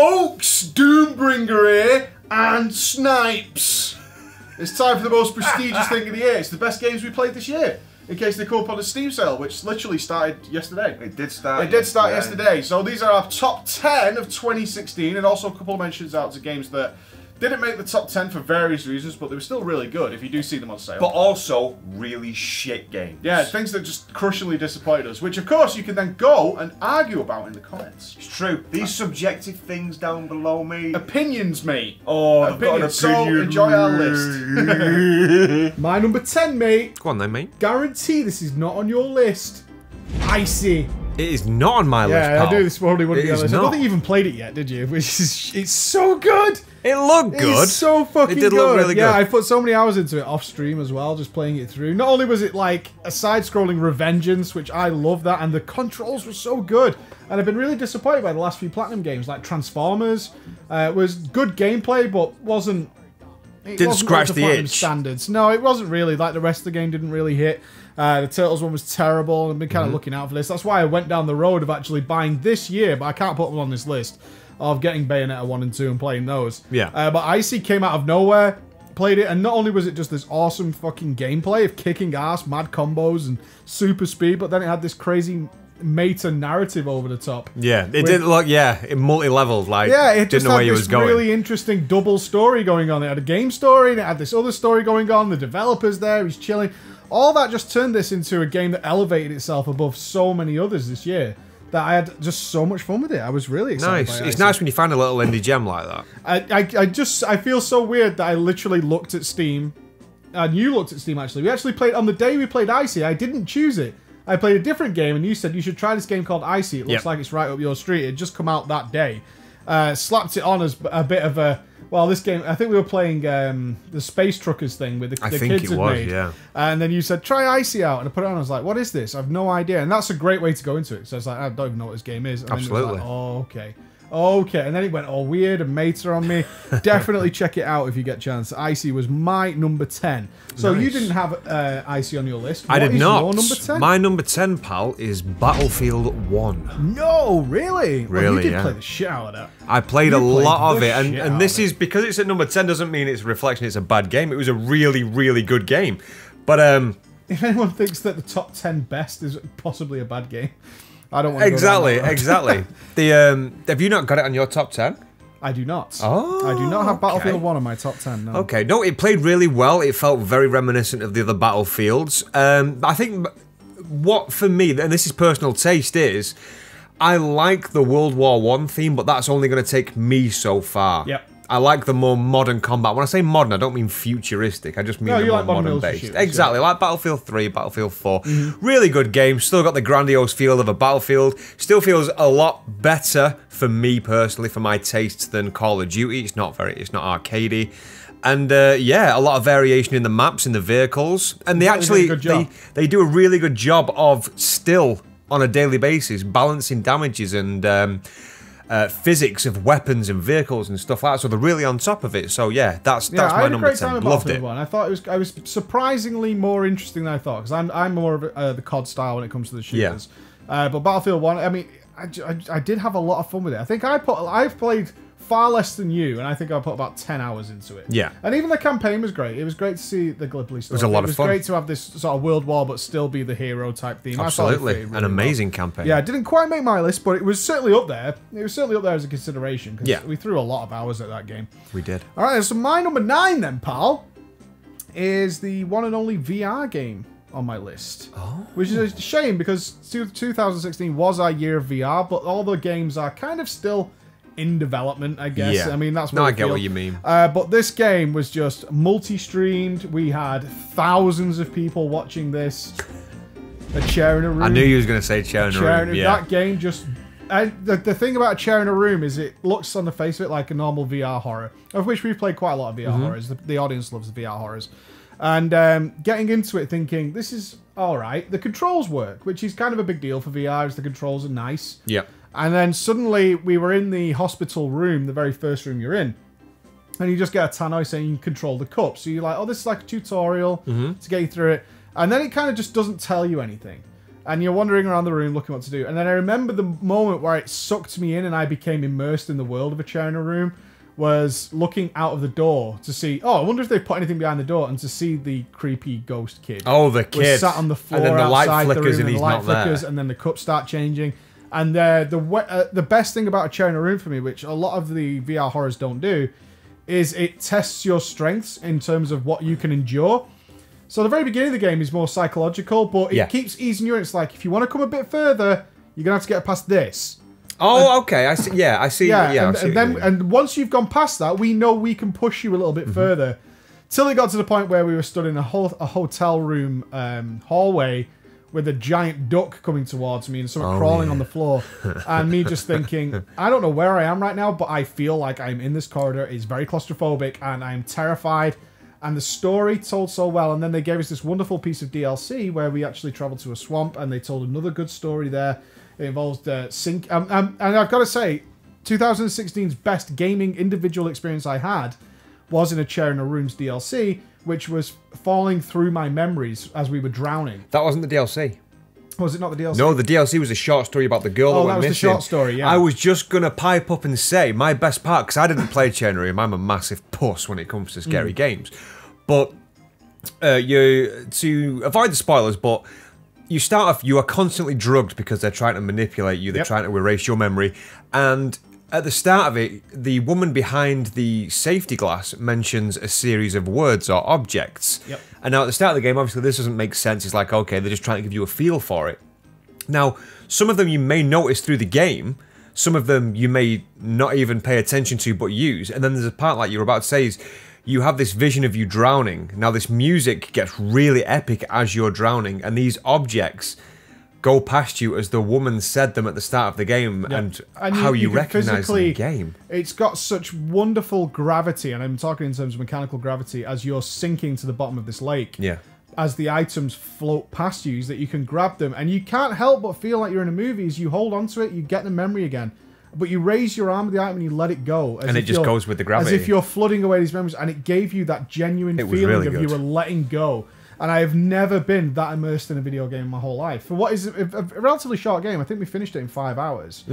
folks, Doombringer here, and Snipes. It's time for the most prestigious thing of the year. It's the best games we played this year. In case they come up on a Steam sale, which literally started yesterday. It did start. It did start yesterday. So these are our top 10 of 2016, and also a couple of mentions out to games that didn't make the top 10 for various reasons, but they were still really good if you do see them on sale. But also really shit games. Yeah, things that just crushingly disappointed us, which of course you can then go and argue about in the comments. It's true. These subjective things down below me. Opinions, mate. Oh, I've got an opinion. So enjoy our list. My number 10, mate. Go on then, mate. Guarantee this is not on your list. Icy. It is not on my list, pal. Yeah, I knew this probably wouldn't be on the list. I don't think you even played it yet, did you? Which is, it's so good. It looked good. It's so fucking good. It did look really good. Yeah, I put so many hours into it off stream as well, just playing it through. Not only was it like a side-scrolling revengeance, which I love that, and the controls were so good. And I've been really disappointed by the last few Platinum games, like Transformers. It was good gameplay, but wasn't... Didn't scratch the itch. Standards. No, it wasn't really. Like, the rest of the game didn't really hit. The Turtles one was terrible. I've been kind of looking out for this. That's why I went down the road of actually buying this year, but I can't put them on this list, of getting Bayonetta 1 and 2 and playing those. Yeah. But Icy came out of nowhere, played it, and not only was it just this awesome fucking gameplay of kicking ass, mad combos, and super speed, but then it had this crazy meta narrative over the top. Yeah, it did look, in multi-levels, like, yeah, it didn't know where you was going. Really interesting double story going on. It had a game story, and it had this other story going on. The developer's there, he's chilling. All that just turned this into a game that elevated itself above so many others this year, that I had just so much fun with it. I was really excited. Nice. It's nice when you find a little indie gem like that. I feel so weird that I literally looked at Steam, and you looked at Steam actually. We actually played, on the day we played Icy, I didn't choose it. I played a different game, and you said you should try this game called Icy. It looks like it's right up your street. It had just come out that day. Slapped it on as a bit of a... Well, this game, I think we were playing the Space Truckers thing with the kids had made. Yeah. And then you said, try Icy out. And I put it on, and I was like, what is this? I have no idea. And that's a great way to go into it. So it's like, I don't even know what this game is. And absolutely. Then it was like, oh, okay. Okay, and then it went all weird and meta on me. Definitely check it out if you get a chance. Icy was my number 10. So you didn't have Icy on your list. I did not. Your number 10? My number 10, pal, is Battlefield 1. No, really? Really, well, you did play the shit out of that. I played a lot of it, and this is, because it's at number 10 doesn't mean it's a reflection it's a bad game. It was a really, really good game. But, if anyone thinks that the top 10 best is possibly a bad game, I don't want to exactly. Have you not got it on your top 10? I do not. Oh, I do not have Battlefield 1 on my top 10, no. Okay, no, it played really well. It felt very reminiscent of the other Battlefields. I think what, for me, and this is personal taste, is I like the World War I theme, but that's only going to take me so far. Yep. I like the more modern combat. When I say modern, I don't mean futuristic. I just mean the more modern based. Exactly, like Battlefield 3, Battlefield 4. Really good game. Still got the grandiose feel of a Battlefield. Still feels a lot better for me personally, for my tastes, than Call of Duty. It's not arcadey. And yeah, a lot of variation in the maps, in the vehicles. And they actually, they do a really good job of still, on a daily basis, balancing damages and physics of weapons and vehicles and stuff like that, so they're really on top of it. So yeah, that's my number 10. Loved it. I thought I was surprisingly more interesting than I thought, because I'm more of the COD style when it comes to the shooters. Yeah. But Battlefield 1, I mean, I did have a lot of fun with it. I think I've played far less than you, and I think I put about 10 hours into it. Yeah. And even the campaign was great. It was great to see the Gallipoli stuff. It was a lot of fun. It was great to have this sort of World War, but still be the hero type theme. Absolutely. An amazing campaign. Yeah, it didn't quite make my list, but it was certainly up there. It was certainly up there as a consideration, because we threw a lot of hours at that game. We did. All right, so my number 9 then, pal, is the one and only VR game on my list. Oh. Which is a shame, because 2016 was our year of VR, but all the games are kind of still in development, I guess. Yeah. I mean, that's what I get what you mean. But this game was just multi-streamed. We had thousands of people watching this. A chair in a room. I knew you was going to say chair in a room. Yeah. That game just... the thing about a chair in a room is it looks on the face of it like a normal VR horror, of which we've played quite a lot of VR horrors. The audience loves VR horrors. And getting into it thinking, this is alright. The controls work, which is kind of a big deal for VR, as the controls are nice. Yeah. And then suddenly we were in the hospital room, the very first room you're in. And you just get a tannoy saying you can control the cup. So you're like, oh, this is like a tutorial to get you through it. And then it kind of just doesn't tell you anything. And you're wandering around the room looking what to do. And then I remember the moment where it sucked me in and I became immersed in the world of a chair in a room was looking out of the door to see, oh, I wonder if they put anything behind the door, and to see the creepy ghost kid. Oh, the kid. Was sat on the floor and then the light outside flickers the room, and he's the light not flickers, there. and then the cups start changing. And the best thing about a chair in a room for me, which a lot of the VR horrors don't do, is it tests your strengths in terms of what you can endure. So the very beginning of the game is more psychological, but it keeps easing you in. It's like, if you want to come a bit further, you're going to have to get past this. Oh, okay. I see. Yeah, I see. And once you've gone past that, we know we can push you a little bit further. Till it got to the point where we were stood in a hotel room hallway with a giant duck coming towards me and someone crawling on the floor. And me just thinking, I don't know where I am right now, but I feel like I'm in this corridor. It's very claustrophobic and I'm terrified. And the story told so well. And then they gave us this wonderful piece of DLC where we actually traveled to a swamp and they told another good story there. It involves sync. And I've got to say, 2016's best gaming individual experience I had was in a chair in a room's DLC, which was falling through my memories as we were drowning. That wasn't the DLC. Was it not the DLC? No, the DLC was a short story about the girl that went missing. Oh, that was the short story, yeah. I was just going to pipe up and say, my best part, because I didn't play chair in a room, I'm a massive puss when it comes to scary games. But to avoid the spoilers, but you start off, you are constantly drugged because they're trying to manipulate you, they're trying to erase your memory, and at the start of it, the woman behind the safety glass mentions a series of words or objects. Yep. And now at the start of the game, obviously this doesn't make sense. It's like, okay, they're just trying to give you a feel for it. Now, some of them you may notice through the game, some of them you may not even pay attention to but use, and then there's a part like you were about to say is, you have this vision of you drowning. Now this music gets really epic as you're drowning, and these objects go past you as the woman said them at the start of the game, and how you recognise them in the game. It's got such wonderful gravity, and I'm talking in terms of mechanical gravity, as you're sinking to the bottom of this lake. Yeah. As the items float past you, is that you can grab them, and you can't help but feel like you're in a movie. As you hold onto it, you get the memory again. But you raise your arm with the item and you let it go. And it just goes with the gravity. As if you're flooding away these memories, and it gave you that genuine feeling of you were letting go. And I have never been that immersed in a video game in my whole life. For what is a relatively short game, I think we finished it in 5 hours.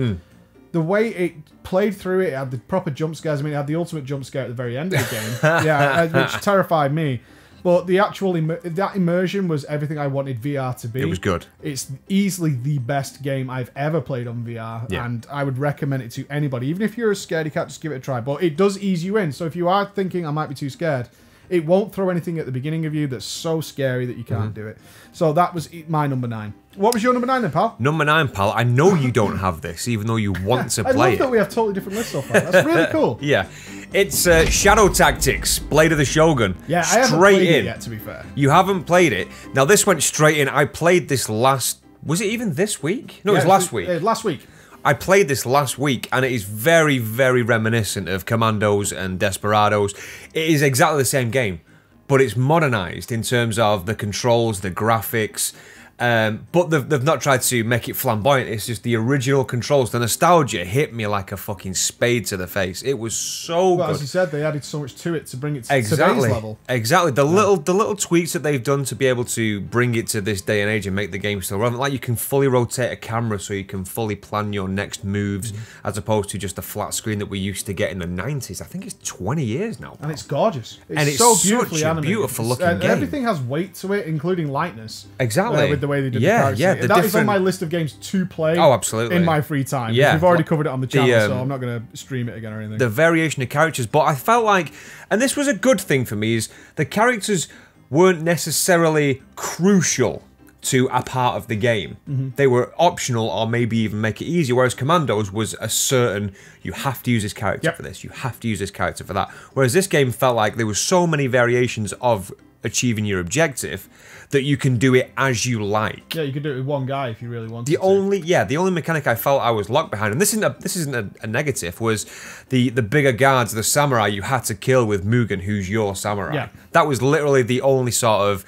The way it played through it had the proper jump scares. I mean, it had the ultimate jump scare at the very end of the game. Which terrified me. But the actual that immersion was everything I wanted VR to be. It was good. It's easily the best game I've ever played on VR, and I would recommend it to anybody. Even if you're a scaredy cat, just give it a try. But it does ease you in. So if you are thinking, I might be too scared, it won't throw anything at the beginning of you that's so scary that you can't do it. So that was my number 9. What was your number 9 then, pal? Number 9, pal. I know you don't have this, even though you want to play it. I love that we have totally different lists so far. That's really cool. Yeah. It's Shadow Tactics, Blade of the Shogun. Yeah, I haven't played it yet, to be fair. You haven't played it. Now, this went straight in. I played this last... Was it even this week? No, it was last week. Last week. I played this last week, and it is very, very reminiscent of Commandos and Desperados. It is exactly the same game, but it's modernized in terms of the controls, the graphics, but they've not tried to make it flamboyant. It's just the original controls. The nostalgia hit me like a fucking spade to the face. It was so good. As you said, they added so much to it to bring it to today's level. Exactly. The little tweaks that they've done to be able to bring it to this day and age and make the game still relevant. Like you can fully rotate a camera so you can fully plan your next moves, as opposed to just a flat screen that we used to get in the 90s. I think it's 20 years now. And it's gorgeous. It's so beautifully animated. Beautiful looking game. Everything has weight to it, including lightness. Exactly. With the way they did the characters. That is on my list of games to play. Oh, absolutely. In my free time. Yeah. We've already covered it on the channel, so I'm not going to stream it again or anything. The variation of characters, but I felt like, and this was a good thing for me, is the characters weren't necessarily crucial to a part of the game. They were optional or maybe even make it easier, whereas Commandos was a certain, you have to use this character for this, you have to use this character for that. Whereas this game felt like there was so many variations of achieving your objective that you can do it as you like. Yeah, you could do it with one guy if you really wanted the only mechanic I felt I was locked behind, and this isn't a negative, was the bigger guards, the samurai you had to kill with Mugen, who's your samurai. Yeah. That was literally the only sort of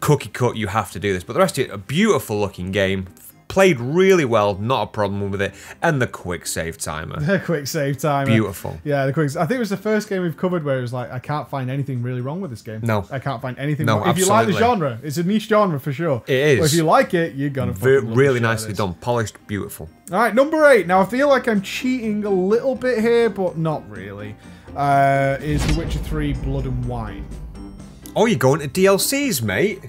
cookie cut you have to do this. But the rest of it, a beautiful looking game, played really well, not a problem with it. And the quick save timer. The quick save timer. Beautiful. Yeah, the quick. I think it was the first game we've covered where it was like, I can't find anything really wrong with this game. No. I can't find anything No, wrong. If you like the absolutely. genre, it's a niche genre for sure. It is. But if you like it, you're going to fucking love Really the shit out of nicely this. done. Polished, beautiful. All right, number 8. Now, I feel like I'm cheating a little bit here, but not really. Is The Witcher 3 Blood and Wine. Oh, you're going to DLCs, mate?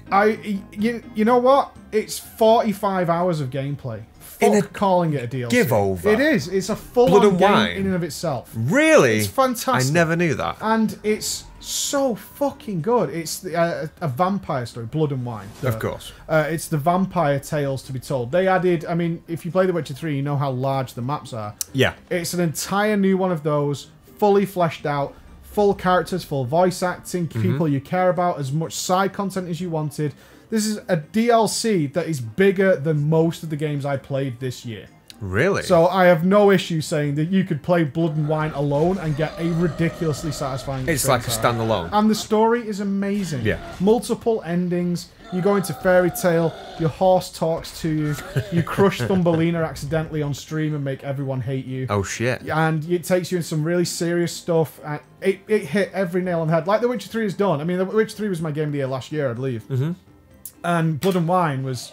You know what? It's 45 hours of gameplay. Fuck calling it a DLC. Give over. It is. It's a full-on game Wine? in and of itself. Really? It's fantastic. I never knew that. And it's so fucking good. It's a vampire story, Blood and Wine. Of course. It's the vampire tales to be told. They added, I mean, if you play The Witcher 3, you know how large the maps are. Yeah. It's an entire new one of those, fully fleshed out, full characters, full voice acting, people you care about, as much side content as you wanted. This is a DLC that is bigger than most of the games I played this year. Really? So I have no issue saying that you could play Blood and Wine alone and get a ridiculously satisfying It's like a experience. standalone. And the story is amazing. Yeah. Multiple endings. You go into Fairy Tale, your horse talks to you, you crush Thumbelina accidentally on stream and make everyone hate you. Oh, shit. And it takes you in some really serious stuff. And it hit every nail on the head. Like The Witcher 3 has done. I mean, The Witcher 3 was my game of the year last year, I believe. And Blood and Wine was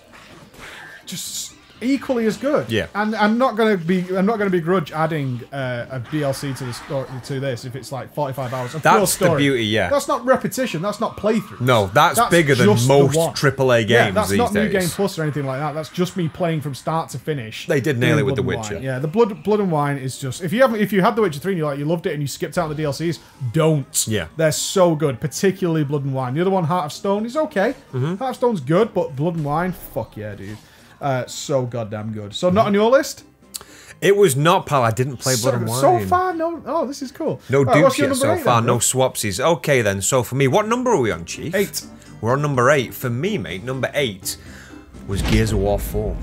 just equally as good. Yeah. And I'm not gonna begrudge adding a DLC to the story to this if it's like 45 hours. Of That's the beauty, yeah. That's not repetition. That's not playthrough. No, that's bigger than just the most one. AAA games Yeah, that's these not days. New Game Plus or anything like that. That's just me playing from start to finish. They did nail doing it with Blood The and Witcher. Wine. Yeah, the Blood and Wine is just if you had The Witcher 3 and you loved it and you skipped out on the DLCs, don't. Yeah. They're so good, particularly Blood and Wine. The other one, Heart of Stone, is okay. Heart of Stone's good, but Blood and Wine, fuck yeah, dude. So goddamn good. So not on your list? It was not, pal. I didn't play Blood and Wine. So far, no. Oh, this is cool. No Right, what's dupes your yet number so 8 far. then, No bro? swapsies. Okay, then. So for me, what number are we on, Chief? 8. We're on number 8. For me, mate, number 8 was Gears of War 4.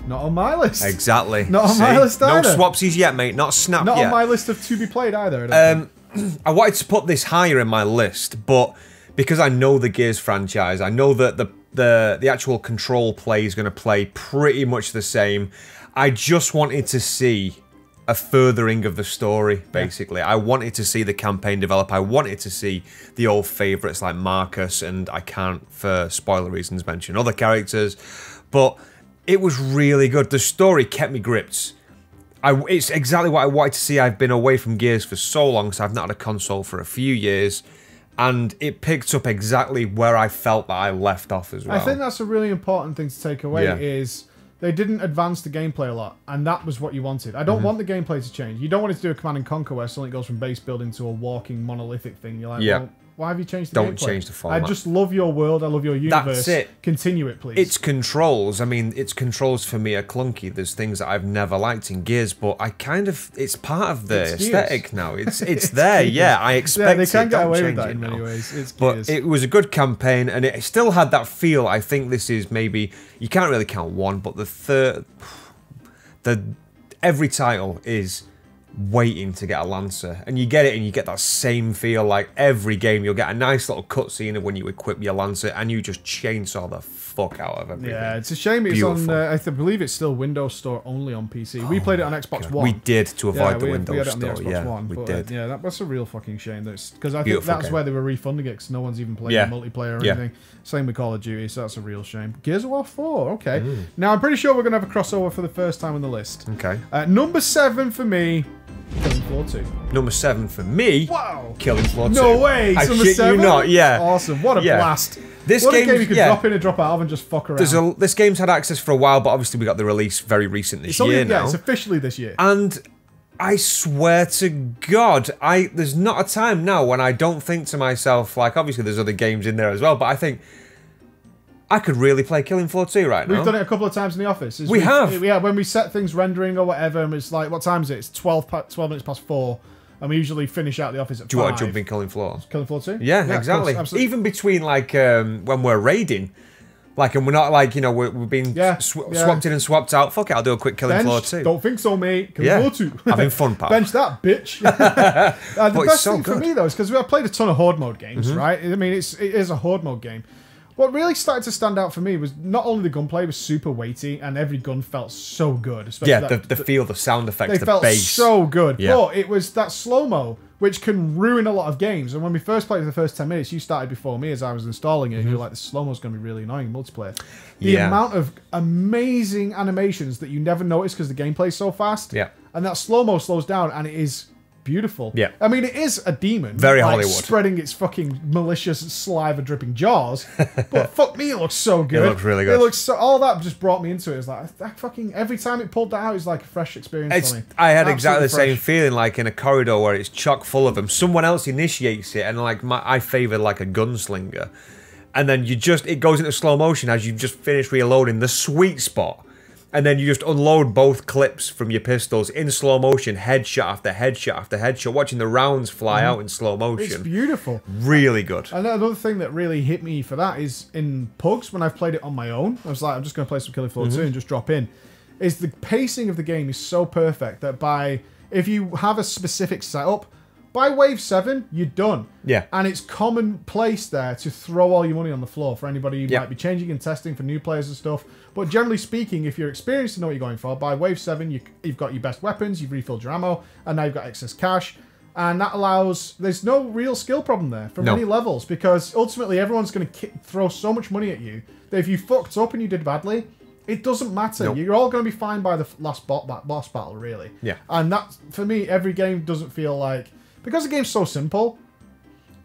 Not on my list. Exactly. Not on my list either. No swapsies yet, mate. Not snap Not yet. on my list of to be played either. I don't think. I wanted to put this higher in my list, but because I know the Gears franchise, I know that the actual Control play is going to play pretty much the same. I just wanted to see a furthering of the story, basically. I wanted to see the campaign develop. I wanted to see the old favourites like Marcus, and I can't, for spoiler reasons, mention other characters, but it was really good. The story kept me gripped. It's exactly what I wanted to see. I've been away from Gears for so long, so I've not had a console for a few years, and it picked up exactly where I felt that I left off as well. I think that's a really important thing to take away Yeah. is they didn't advance the gameplay a lot, and that was what you wanted. I don't want the gameplay to change. You don't want it to do a Command and Conquer where suddenly it goes from base building to a walking monolithic thing. You're like, Yeah. well, why have you changed the Don't gameplay? change the format. I just love your world. I love your universe. That's it. Continue it, please. Its controls, I mean, its controls for me are clunky. There's things that I've never liked in Gears, but it's part of the It's Gears. aesthetic now. It's there, yeah. I expect yeah, they can it. get Don't away with change that it in many now. ways. It's But Gears. it was a good campaign, and it still had that feel. I think this is maybe, you can't really count one, but every title is waiting to get a Lancer, and you get it, and you get that same feel. Like every game, you'll get a nice little cutscene of when you equip your Lancer, and you just chainsaw the fuck out of everything. Yeah, it's a shame it's Beautiful. on. I believe it's still Windows Store only on PC. We played it on Xbox One. We did to avoid the we Windows had it on the Store. Xbox Yeah, One, we but, did. yeah, that's a real fucking shame. Because I think Beautiful that's game. where they were refunding it because no one's even playing Yeah. multiplayer or Yeah. anything. Same with Call of Duty, so that's a real shame. Gears of War 4, okay. Now I'm pretty sure we're gonna have a crossover for the first time on the list. Okay. Number 7 for me, Killing Floor 2. Number 7 for me. Wow. Killing Floor 2. No way. I Number shit 7? you not. Yeah. Awesome. What a Yeah. blast. This what a game, game you could yeah. drop in and drop out of and just fuck around. This game's had access for a while, but obviously we got the release very recent this year now. Yeah, it's officially this year. And I swear to God, there's not a time now when I don't think to myself, like, obviously there's other games in there as well, but I think I could really play Killing Floor 2 right now. We've done it a couple of times in the office. We have. Yeah, when we set things rendering or whatever, and it's like, what time is it? It's 12 minutes past 4, and we usually finish out the office at 5. Do you want to jump in Killing Floor? Killing Floor 2? Yeah, of exactly. course, absolutely. Even between, like, when we're raiding, like, and we're not, like, you know, we've been swapped in and swapped out. Fuck it, I'll do a quick Killing Floor 2. Don't think so, mate. Killing Floor 2. Having fun, pal. Bench that, bitch. The it's best so thing for good. me, though, is because I played a ton of Horde mode games, right? I mean, it is a Horde mode game. What really started to stand out for me was not only the gunplay was super weighty and every gun felt so good. Yeah, the feel, the sound effects, the felt bass. so good. Yeah. But it was that slow-mo, which can ruin a lot of games. And when we first played for the first 10 minutes, you started before me as I was installing it. And you were like, the slow-mo's going to be really annoying in multiplayer. The amount of amazing animations that you never notice because the gameplay's so fast. Yeah. And that slow-mo slows down and it is beautiful. Yeah. I mean, it is a demon. Very like, Hollywood. Spreading its fucking malicious saliva-dripping jaws. But fuck me, it looks so good. It looks really good. It looks so... All that just brought me into it. It was like, that fucking... Every time it pulled that out, it was like a fresh experience for me. I had exactly the fresh. same feeling, like in a corridor where it's chock full of them. Someone else initiates it, and like I favor like a gunslinger. And then it goes into slow motion as you've just finished reloading the sweet spot. And then you just unload both clips from your pistols in slow motion, headshot after headshot after headshot, watching the rounds fly out in slow motion. It's beautiful. Really good. And another thing that really hit me for that is in Pugs, when I've played it on my own, I was like, I'm just going to play some Killing Floor 2 and just drop in, is the pacing of the game is so perfect that if you have a specific setup, by wave 7, you're done. Yeah. And it's commonplace there to throw all your money on the floor for anybody who might be changing and testing for new players and stuff. But generally speaking, if you're experienced and know what you're going for, by wave 7, you've got your best weapons, you've refilled your ammo, and now you've got excess cash. And that allows... There's no real skill problem there from any levels, because ultimately everyone's going to throw so much money at you that if you fucked up and you did badly, it doesn't matter. Nope. You're all going to be fine by the last boss battle, really. Yeah. And that, for me, every game doesn't feel like... Because the game's so simple,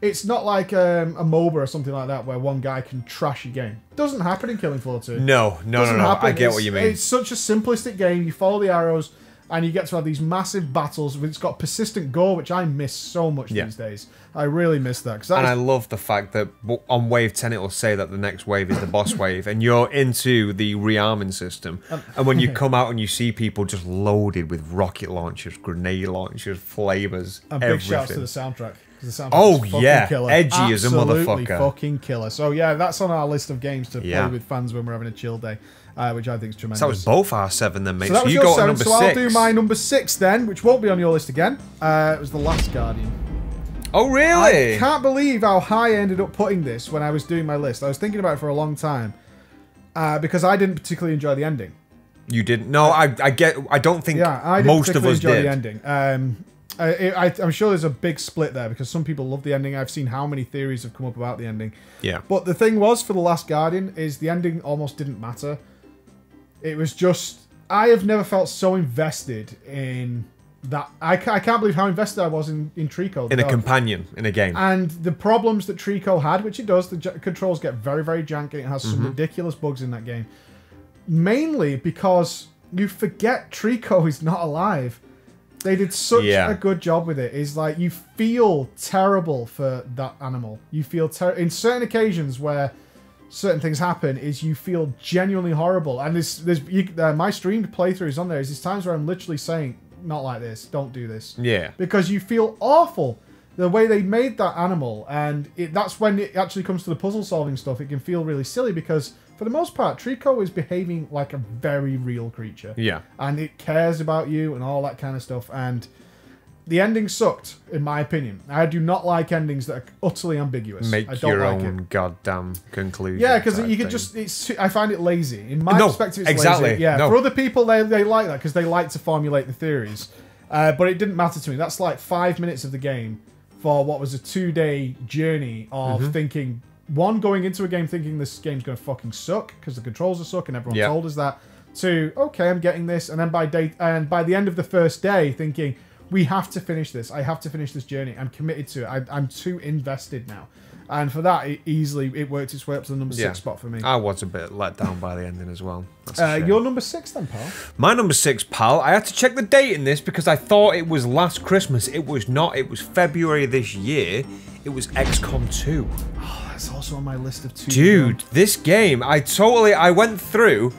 it's not like a MOBA or something like that where one guy can trash your game. It doesn't happen in Killing Floor 2. No. I get what you mean. It's such a simplistic game. You follow the arrows and you get to have these massive battles. It's got persistent gore, which I miss so much these days. I really miss that. I love the fact that on wave 10 it will say that the next wave is the boss wave, and you're into the rearming system. And when you come out and you see people just loaded with rocket launchers, grenade launchers, flamers, and big shouts to the soundtrack. The soundtrack is killer. Edgy Absolutely as a motherfucker. Absolutely fucking killer. So yeah, that's on our list of games to play with fans when we're having a chill day. Which I think is tremendous. So that was both our 7 then, mate. So, that was you your got 7, number 6. So I'll do my number 6 then, which won't be on your list again. It was The Last Guardian. Oh, really? I can't believe how high I ended up putting this when I was doing my list. I was thinking about it for a long time because I didn't particularly enjoy the ending. You didn't? No, I don't think I didn't most of us enjoy did. The ending. I'm sure there's a big split there because some people love the ending. I've seen how many theories have come up about the ending. Yeah. But the thing was, for The Last Guardian, is the ending almost didn't matter. It was just... I have never felt so invested in that. I can't believe how invested I was in Trico. In a companion, in a game. And the problems that Trico had, which it does, the controls get very, very janky. It has some ridiculous bugs in that game. Mainly because you forget Trico is not alive. They did such a good job with it. It's like you feel terrible for that animal. You feel in certain occasions where certain things happen, is you feel genuinely horrible. And my streamed playthrough is on there. There's times where I'm literally saying, not like this, don't do this. Yeah. Because you feel awful. The way they made that animal, and that's when it actually comes to the puzzle solving stuff, it can feel really silly because for the most part, Trico is behaving like a very real creature. Yeah. And it cares about you and all that kind of stuff. And the ending sucked, in my opinion. I do not like endings that are utterly ambiguous. Make I don't your like own goddamn conclusion. Yeah, because you could just... I find it lazy. In my perspective, it's lazy. Yeah, for other people, they like that because they like to formulate the theories. But it didn't matter to me. That's like 5 minutes of the game for what was a 2-day journey of thinking... One, going into a game thinking this game's going to fucking suck because the controls are suck and everyone told us that. 2, okay, I'm getting this. And then by the end of the first day thinking... We have to finish this. I have to finish this journey. I'm committed to it. I'm too invested now. And for that, it worked its way up to the number 6 spot for me. I was a bit let down by the ending as well. Your number 6 then, pal? My number 6, pal. I had to check the date in this because I thought it was last Christmas. It was not. It was February this year. It was XCOM 2. Oh, that's also on my list of 2. Dude, this game, I went through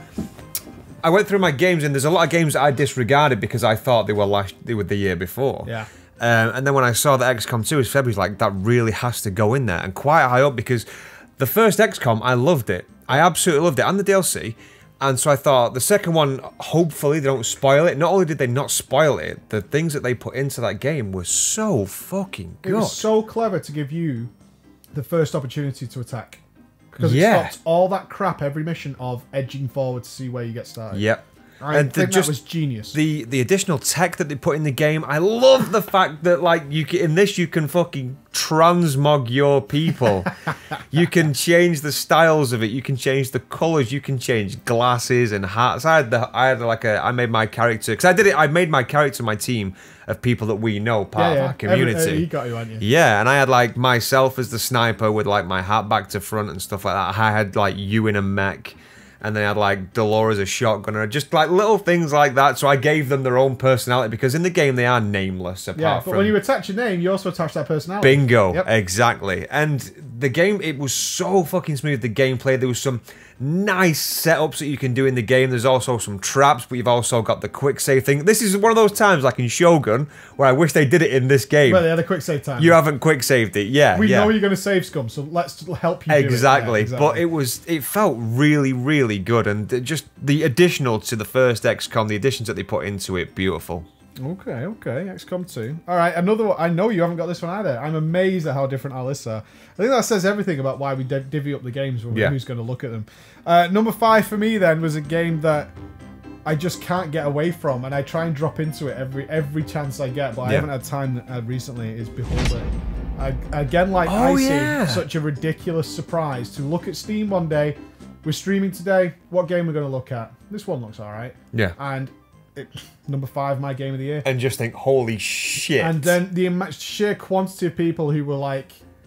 my games, and there's a lot of games that I disregarded because I thought they were the year before. Yeah. And then when I saw that XCOM 2 is February, like, that really has to go in there, and quite high up because the first XCOM, I loved it. I absolutely loved it, and the DLC. And so I thought the second one, hopefully they don't spoil it. Not only did they not spoil it, the things that they put into that game were so fucking good. It was so clever to give you the first opportunity to attack. because it stops all that crap every mission of edging forward to see where you get started. Yep. I think that was genius. The additional tech that they put in the game, I love the fact that like you can fucking transmog your people. You can change the styles of it. You can change the colors. You can change glasses and hats. I made my character because I made my character my team of people that we know, part of our community. You got you, hadn't you? Yeah, and I had like myself as the sniper with like my hat back to front and stuff like that. I had like you in a mech. And they had like Dolores a shotgunner, just like little things like that. So I gave them their own personality because in the game they are nameless. Apart from when you attach your name, you also attach that personality. Bingo, exactly. And the game, it was so fucking smooth. The gameplay, there was some nice setups that you can do in the game. There's also some traps, but you've also got the quick save thing. This is one of those times, like in Shogun, where I wish they did it in this game. Well, they had a quick save time. You haven't quick saved it, We know you're going to save Scum, so let's help you. Exactly. Do it. But it felt really, really good, and just the additional to the first XCOM, the additions that they put into it, beautiful. Okay, XCOM 2. All right, another one. I know you haven't got this one either. I'm amazed at how different our lists are. I think that says everything about why we divvy up the games when who's going to look at them. Number 5 for me then was a game that I just can't get away from, and I try and drop into it every chance I get, but I haven't had time recently, is Beholder. Again, like Icy, such a ridiculous surprise to look at Steam one day. We're streaming today. What game we're going to look at? This one looks all right. Yeah. And number 5, my game of the year. And just think, holy shit. And then the sheer quantity of people who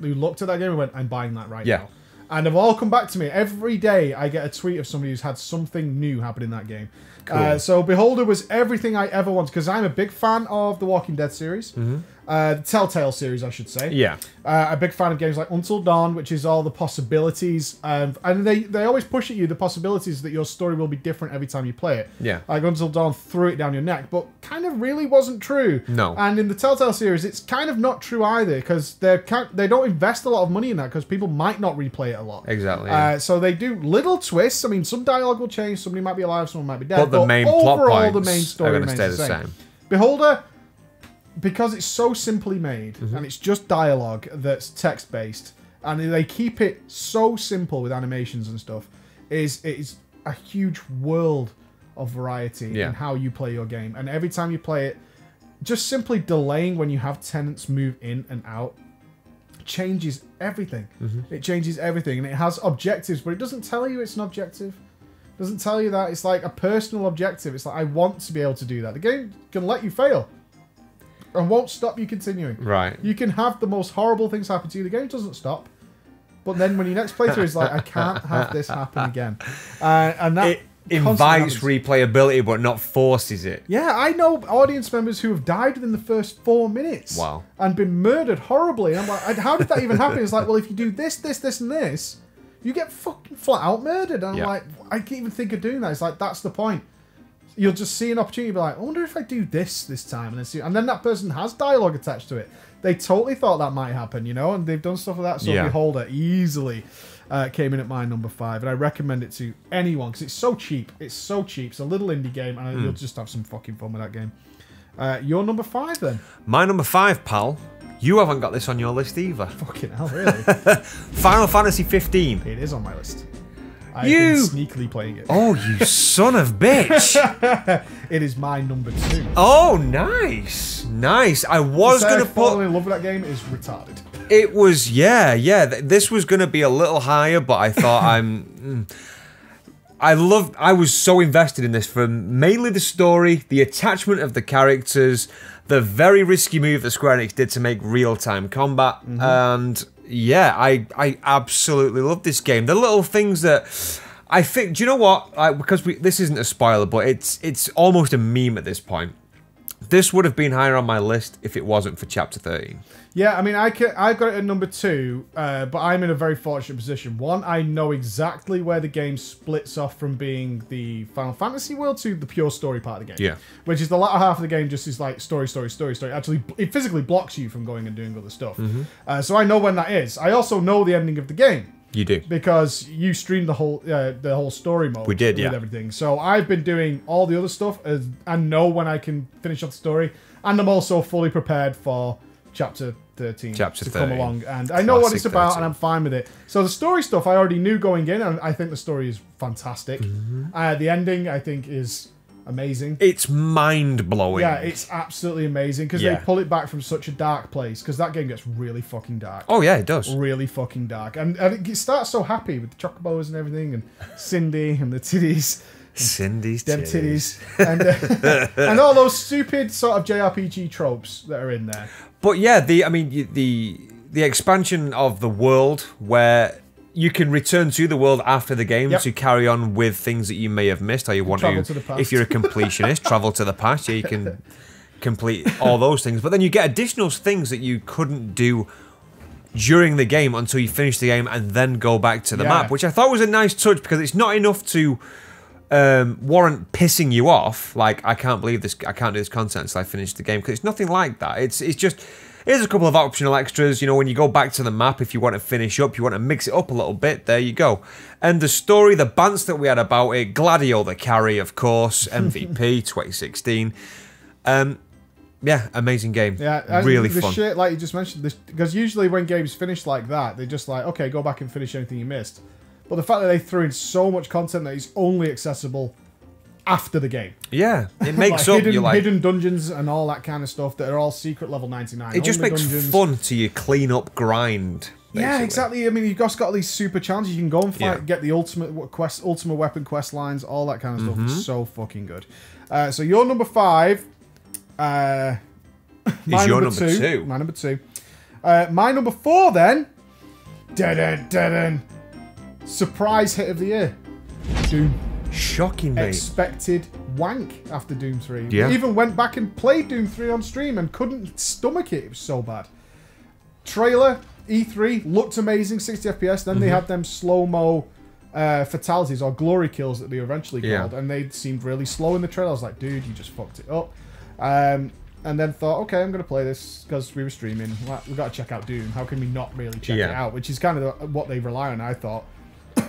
looked at that game and went, I'm buying that right now. And have all come back to me. Every day I get a tweet of somebody who's had something new happen in that game. Cool. So Beholder was everything I ever wanted, because I'm a big fan of the Walking Dead series. The Telltale series, I should say. Yeah. A big fan of games like Until Dawn, which is all the possibilities. And they always push at you the possibilities that your story will be different every time you play it. Yeah. Like Until Dawn threw it down your neck, but kind of really wasn't true. No. And in the Telltale series, it's kind of not true either, because they don't invest a lot of money in that, because people might not replay it a lot. Exactly. Yeah. So they do little twists. I mean, some dialogue will change. Somebody might be alive, someone might be dead. But the main plot points the main story are going to stay remains the same. Beholder, because it's so simply made, and it's just dialogue that's text-based, and they keep it so simple with animations and stuff, it is a huge world of variety in how you play your game. And every time you play it, just simply delaying when you have tenants move in and out changes everything. It changes everything, and it has objectives, but it doesn't tell you it's an objective. It doesn't tell you that. It's like a personal objective. It's like, I want to be able to do that. The game can let you fail and won't stop you continuing. Right. You can have the most horrible things happen to you. The game doesn't stop. But then when your next playthrough is like, I can't have this happen again. And that invites replayability, but not forces it. Yeah, I know audience members who have died within the first 4 minutes. Wow. And been murdered horribly. And I'm like, how did that even happen? It's like, well, if you do this, this, this, and this, you get fucking flat out murdered. And I'm like, I can't even think of doing that. It's like, that's the point. You'll just see an opportunity, be like, I wonder if I do this time, and then that person has dialogue attached to it. They totally thought that might happen, you know, and they've done stuff like that. So Beholder easily came in at my number 5, and I recommend it to anyone because it's so cheap. It's so cheap. It's a little indie game, and you'll just have some fucking fun with that game. Your number 5 then? My number 5, pal. You haven't got this on your list either. Fucking hell, really? Final Fantasy 15. It is on my list. I've been sneakily playing it. Oh, you son of bitch. It is my number 2. Oh, nice. Nice. I was going to put... falling in love with that game is retarded. It was, yeah. This was going to be a little higher, but I thought I was so invested in this for mainly the story, the attachment of the characters, the very risky move that Square Enix did to make real-time combat, and... yeah, I absolutely love this game. The little things that I think, do you know what? Because this isn't a spoiler, but it's almost a meme at this point. This would have been higher on my list if it wasn't for Chapter 13. Yeah, I mean, I got it at number 2, but I'm in a very fortunate position. One, I know exactly where the game splits off from being the Final Fantasy world to the pure story part of the game. Yeah. Which is the latter half of the game just is like story. Actually, it physically blocks you from going and doing other stuff. So I know when that is. I also know the ending of the game. You do. Because you streamed the whole story mode. We did, with everything. So I've been doing all the other stuff and know when I can finish off the story. And I'm also fully prepared for Chapter 13 Chapter to 13. come along, and I know what it's about, 13. and I'm fine with it. So the story stuff I already knew going in, and I think the story is fantastic. The ending I think is amazing. It's mind-blowing. Yeah, it's absolutely amazing because they pull it back from such a dark place, because that game gets really fucking dark. Oh yeah, it does. Really fucking dark. And it starts so happy with the chocobos and everything, and Cindy and the titties. Cindy's Them titties. titties. And all those stupid sort of JRPG tropes that are in there. But yeah, the expansion of the world where you can return to the world after the game to carry on with things that you may have missed, or you want to, the past. if you're a completionist, travel to the past. Yeah, you can complete all those things. But then you get additional things that you couldn't do during the game until you finish the game and then go back to the map, which I thought was a nice touch, because it's not enough to warrant pissing you off. Like, I can't believe this, I can't do this content until I finish the game, because it's nothing like that. It's just, here's a couple of optional extras. You know, when you go back to the map, if you want to finish up, you want to mix it up a little bit, there you go. And the story, the bants that we had about it, Gladio the carry, of course, MVP 2016. Yeah, amazing game. Yeah, really fun. Shit, like you just mentioned, because usually when games finish like that, they're just like, okay, go back and finish anything you missed. But the fact that they threw in so much content that is only accessible after the game. Yeah, it makes like up hidden dungeons and all that kind of stuff that are all secret level 99. It just makes fun to your clean up grind. Basically. Yeah, exactly. I mean, you've just got all these super challenges. You can go and fight, get the ultimate weapon quest lines, all that kind of stuff. It's so fucking good. So your number 5. My number 2. My number 2. My number 4 then. Surprise hit of the year. Doom. Shocking, mate. Expected wank after Doom 3. Yeah. We even went back and played Doom 3 on stream and couldn't stomach it. It was so bad. Trailer, E3, looked amazing, 60 FPS. Then they had them slow-mo fatalities or glory kills that they eventually called. And they seemed really slow in the trailer. I was like, dude, you just fucked it up. And then thought, okay, I'm going to play this because we were streaming. We've got to check out Doom. How can we not really check it out? Which is kind of what they rely on, I thought.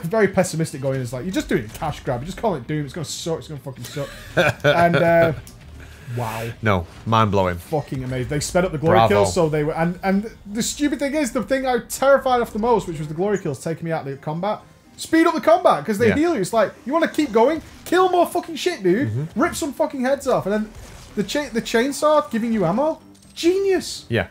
Very pessimistic going. It's like, you're just doing a cash grab. You're just calling it Doom. It's going to suck. It's going to fucking suck. And, wow. No, mind-blowing. Fucking amazing. They sped up the glory kills, so they were... And the stupid thing is, the thing I was terrified of the most, which was the glory kills taking me out of the combat, speed up the combat, because they heal you. It's like, you want to keep going? Kill more fucking shit, dude. Rip some fucking heads off. And then the chainsaw giving you ammo? Genius. Yeah.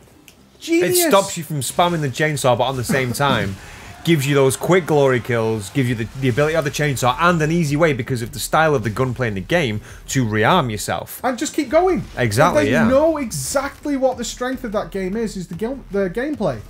Genius. It stops you from spamming the chainsaw, but on the same time... gives you those quick glory kills, gives you the ability of the chainsaw, and an easy way, because of the style of the gunplay in the game, to rearm yourself. And just keep going. Exactly, They know exactly what the strength of that game is the gameplay.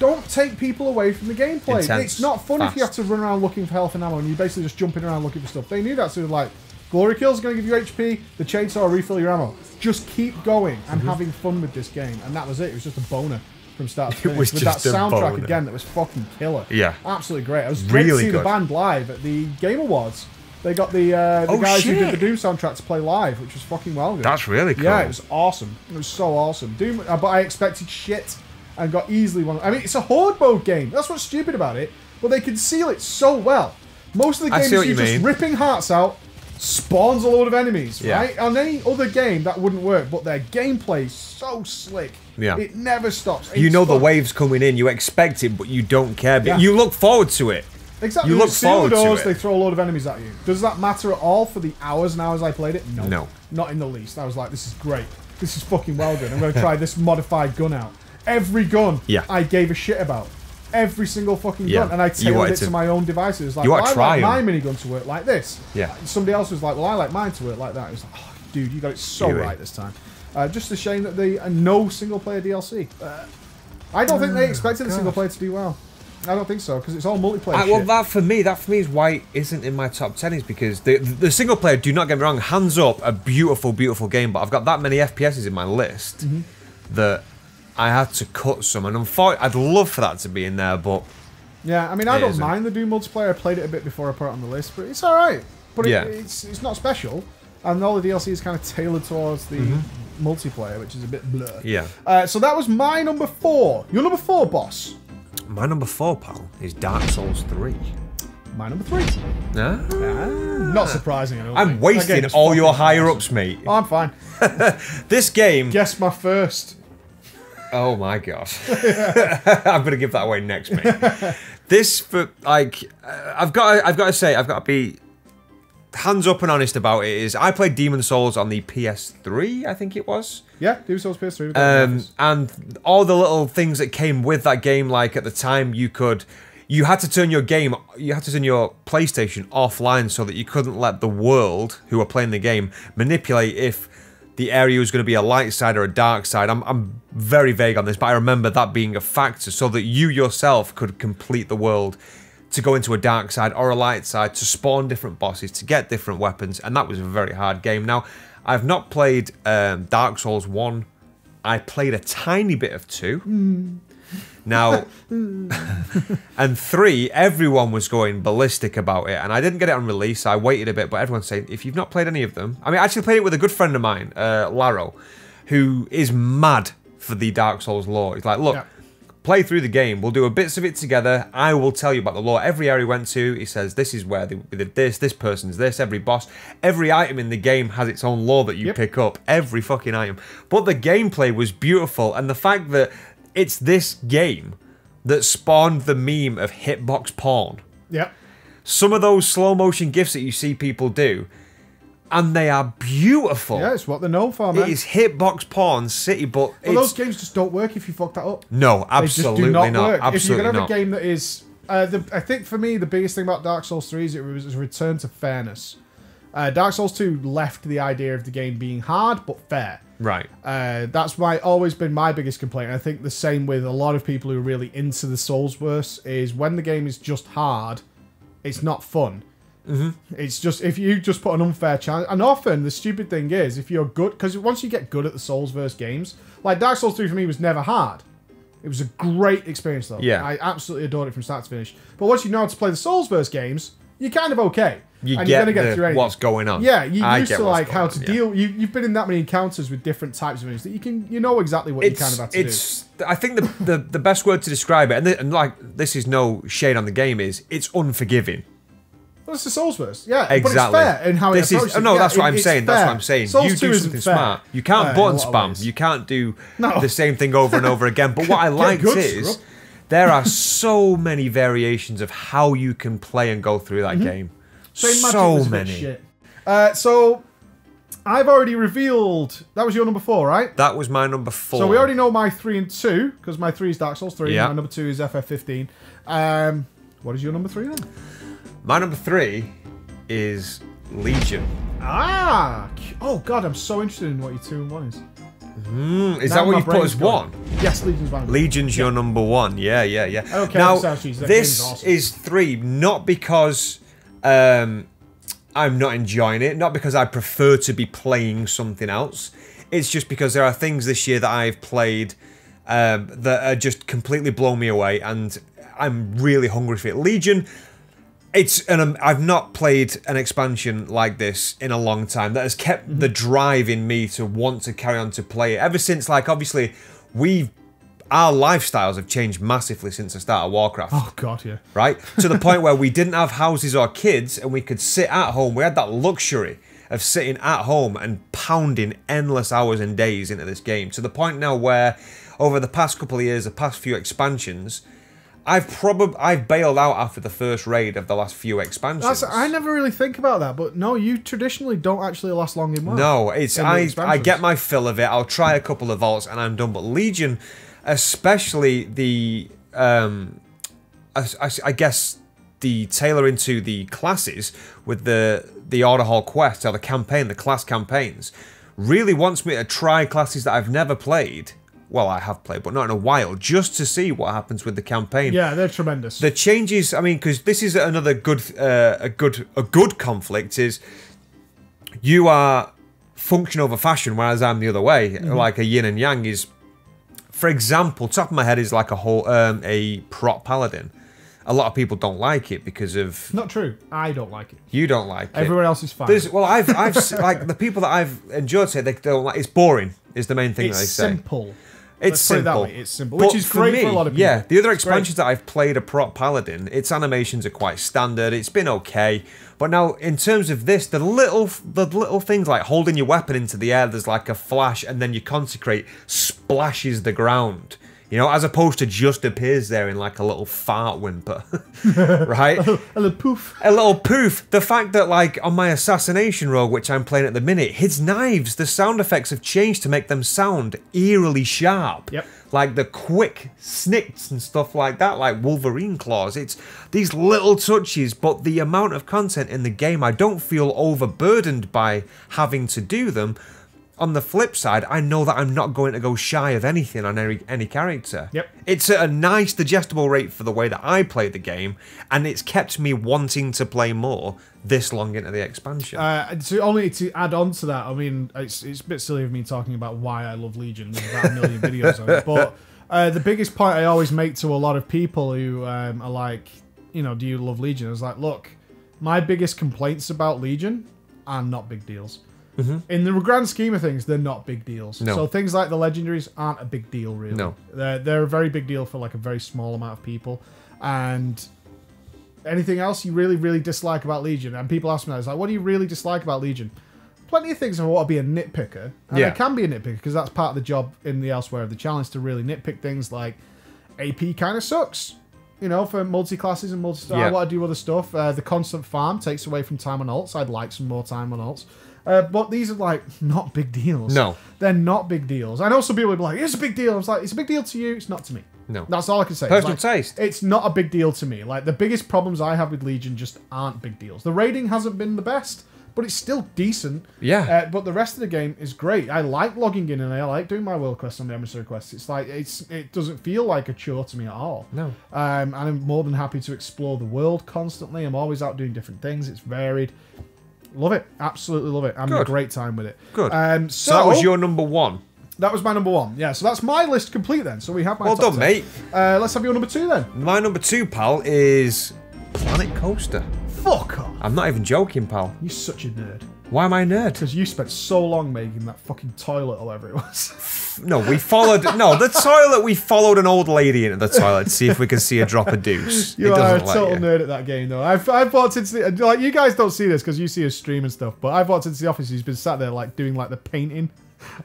Don't take people away from the gameplay. Intense, it's not fun if you have to run around looking for health and ammo, and you're basically just jumping around looking for stuff. They knew that, so they're like, glory kills are going to give you HP, the chainsaw will refill your ammo. Just keep going and having fun with this game. And that was it. It was just a boner. From start to finish. It was with just that soundtrack boner. again that was fucking killer. Yeah. Absolutely great. I was great really to see good. the band live at the Game Awards. They got the guys who did the Doom soundtrack to play live, which was fucking well good. That's really cool. Yeah, it was awesome. It was so awesome. Doom, but I expected shit and got easily one. I mean, it's a horde mode game. That's what's stupid about it. But they conceal it so well. Most of the games you're just ripping hearts out, spawns a load of enemies, right? On any other game, that wouldn't work. But their gameplay is so slick. Yeah. It never stops. You know the wave's coming in, you expect it, but you don't care. But you look forward to it. Exactly. You look forward to it. They throw a load of enemies at you. Does that matter at all for the hours and hours I played it? No. No. Not in the least. I was like, this is great. This is fucking well done. I'm going to try this modified gun out. Every gun I gave a shit about. Every single fucking gun. And I tailored it to my own devices. Like, well, I like my minigun to work like this. Yeah. Somebody else was like, well, I like mine to work like that. It was like, oh, dude, you got it so right this time. Just a shame that they no single player DLC. I don't think they expected the single player to do well. I don't think so, because it's all multiplayer. Well, that for me is why it isn't in my top 10, is because the single player, do not get me wrong, hands up, a beautiful, beautiful game, but I've got that many FPSs in my list that I had to cut some, and unfortunately, I'd love for that to be in there, but yeah, I mean, I don't mind the Doom multiplayer. I played it a bit before I put it on the list, but it's all right. But it's not special, and all the DLC is kind of tailored towards the multiplayer, which is a bit blur. Yeah. So that was my number 4. Your number 4, boss. My number 4, pal, is Dark Souls 3. My number 3. Not surprising. I'm wasting all your higher ups, mate. Oh, I'm fine. This game. Guess my first. Oh my god. I'm gonna give that away next, mate. This for like I've got to say, I've got to be hands up and honest about it, is I played Demon Souls on the PS3, I think it was. Yeah, Demon Souls PS3. And all the little things that came with that game, like at the time you had to turn your PlayStation offline so that you couldn't let the world who were playing the game manipulate if the area was going to be a light side or a dark side. I'm very vague on this, but I remember that being a factor so that you yourself could complete the world to go into a dark side or a light side, to spawn different bosses, to get different weapons, and that was a very hard game. Now, I've not played Dark Souls 1. I played a tiny bit of 2. Now, and 3, everyone was going ballistic about it, and I didn't get it on release, so I waited a bit, but everyone's saying, if you've not played any of them... I mean, I actually played it with a good friend of mine, Laro, who is mad for the Dark Souls lore. He's like, look, play through the game, we'll do a bits of it together, I will tell you about the lore. Every area he went to, he says, this is where they did this person's this, every boss, every item in the game has its own lore that you pick up, every fucking item. But the gameplay was beautiful, and the fact that it's this game that spawned the meme of hitbox porn. Yep. Some of those slow motion gifs that you see people do, and they are beautiful. Yeah, it's what they're known for, man. It is hitbox porn city, but those games just don't work if you fuck that up. No, absolutely they just do not. Work. Absolutely if you're gonna have a game that is, I think for me the biggest thing about Dark Souls 3 is it was a return to fairness. Dark Souls 2 left the idea of the game being hard but fair. Right. That's always been my biggest complaint. I think the same with a lot of people who are really into the Soulsverse is when the game is just hard, it's not fun. It's just, if you just put an unfair challenge, and often the stupid thing is, if you're good, because once you get good at the Soulsverse games, like Dark Souls 3 for me was never hard. It was a great experience though. Yeah. I absolutely adored it from start to finish. But once you know how to play the Soulsverse games, you're kind of okay. You and get, you're gonna get through anything. What's going on. Yeah, you're used to like how to on, deal. You've been in that many encounters with different types of enemies that you know exactly what you kind of have to do. I think the best word to describe it, and like this is no shade on the game, is it's unforgiving. Well, it's the Soulsverse, yeah, exactly. But it's fair in how it approaches it. No, yeah, that's what I'm saying. Fair. That's what I'm saying. Souls you do something smart. You can't button spam. You can't do the same thing over and over again. But what I liked is there are so many variations of how you can play and go through that game. So many. Shit. So I've already revealed that was your number 4, right? That was my number 4. So we already know my 3 and 2 because my 3 is Dark Souls 3. Yeah. My number 2 is FF15. What is your number 3 then? My number 3 is Legion. Ah! Oh god, I'm so interested in what your 2 and 1 is. Is that what you put as 1? Yes, Legion's my number. Legion's your number 1. Yeah. Okay, now, this awesome. is 3, not because I'm not enjoying it, not because I prefer to be playing something else. It's just because there are things this year that I've played that are just completely blown me away, and I'm really hungry for it. Legion, I've not played an expansion like this in a long time that has kept the drive in me to want to carry on to play it. Ever since, like, obviously, our lifestyles have changed massively since the start of Warcraft. Oh, God, yeah. Right? To the point where we didn't have houses or kids and we could sit at home. We had that luxury of sitting at home and pounding endless hours and days into this game. To the point now where, over the past couple of years, the past few expansions, I've bailed out after the first raid of the last few expansions. I never really think about that, but no, you traditionally don't actually last long in WoW. No, I get my fill of it. I'll try a couple of vaults and I'm done. But Legion, especially the I guess the tailoring to the classes with the Order Hall quest or the campaign, the class campaigns, really wants me to try classes that I've never played. Well, I have played, but not in a while, just to see what happens with the campaign. Yeah, they're tremendous. The changes, I mean, because this is another a good conflict, is you are function over fashion, whereas I'm the other way. Like a yin and yang is, for example, top of my head is like a prot paladin. A lot of people don't like it because of... Not true. I don't like it. You don't like it. Everyone else is fine. Well, I've like the people that I've enjoyed say they don't like. It's boring. Is the main thing that they say. It's simple. It's simple. It's simple, which is great for a lot of people. Yeah, the other expansions that I've played a prot paladin, its animations are quite standard. It's been okay, but now in terms of this, the little things like holding your weapon into the air, there's like a flash, and then you consecrate, splashes the ground. You know, as opposed to just appears there in like a little fart whimper, right? A little poof. A little poof. The fact that like on my assassination rogue, which I'm playing at the minute, his knives, the sound effects have changed to make them sound eerily sharp. Yep. Like the quick snicks and stuff like that, like Wolverine claws. It's these little touches, but the amount of content in the game, I don't feel overburdened by having to do them. On the flip side, I know that I'm not going to go shy of anything on any character. Yep. It's at a nice, digestible rate for the way that I play the game, and it's kept me wanting to play more this long into the expansion. Only to add on to that, I mean, it's a bit silly of me talking about why I love Legion. There's about a million videos on it. But the biggest point I always make to a lot of people who are like, you know, do you love Legion? I was like, look, my biggest complaints about Legion are not big deals. In the grand scheme of things, they're not big deals. No. So things like the legendaries aren't a big deal, really. No. They're a very big deal for like a very small amount of people. And anything else you really, really dislike about Legion? And people ask me that, it's like, what do you really dislike about Legion? Plenty of things I want to be a nitpicker. And I can be a nitpicker because that's part of the job in the Elsewhere of the Challenge, to really nitpick things like AP kind of sucks. You know, for multi-classes and multi-star, I want to do other stuff. The constant farm takes away from time on alts. I'd like some more time on alts. But these are, like, not big deals. No. They're not big deals. I know some people would be like, it's a big deal. I was like, it's a big deal to you. It's not to me. No. That's all I can say. Personal taste. It's not a big deal to me. Like, the biggest problems I have with Legion just aren't big deals. The raiding hasn't been the best, but it's still decent. Yeah. But the rest of the game is great. I like logging in and I like doing my world quests and the emissary quests. It's like, it doesn't feel like a chore to me at all. No. And I'm more than happy to explore the world constantly. I'm always out doing different things. It's varied. Love it. Absolutely love it. I'm having a great time with it. Good. So that was your number one. That was my number one. Yeah, so that's my list complete then. So we have my well top done, 10. mate. Let's have your number two then. My number two, pal, is Planet Coaster. Fuck off. I'm not even joking, pal. You're such a nerd. Why am I a nerd? Because you spent so long making that fucking toilet or whatever it was. No, we followed... No, the toilet, we followed an old lady into the toilet to see if we could see a drop of deuce. You are a total nerd at that game, though. I've walked into the... Like, you guys don't see this because you see his stream and stuff, but I've walked into the office, he's been sat there, like, doing, like, the painting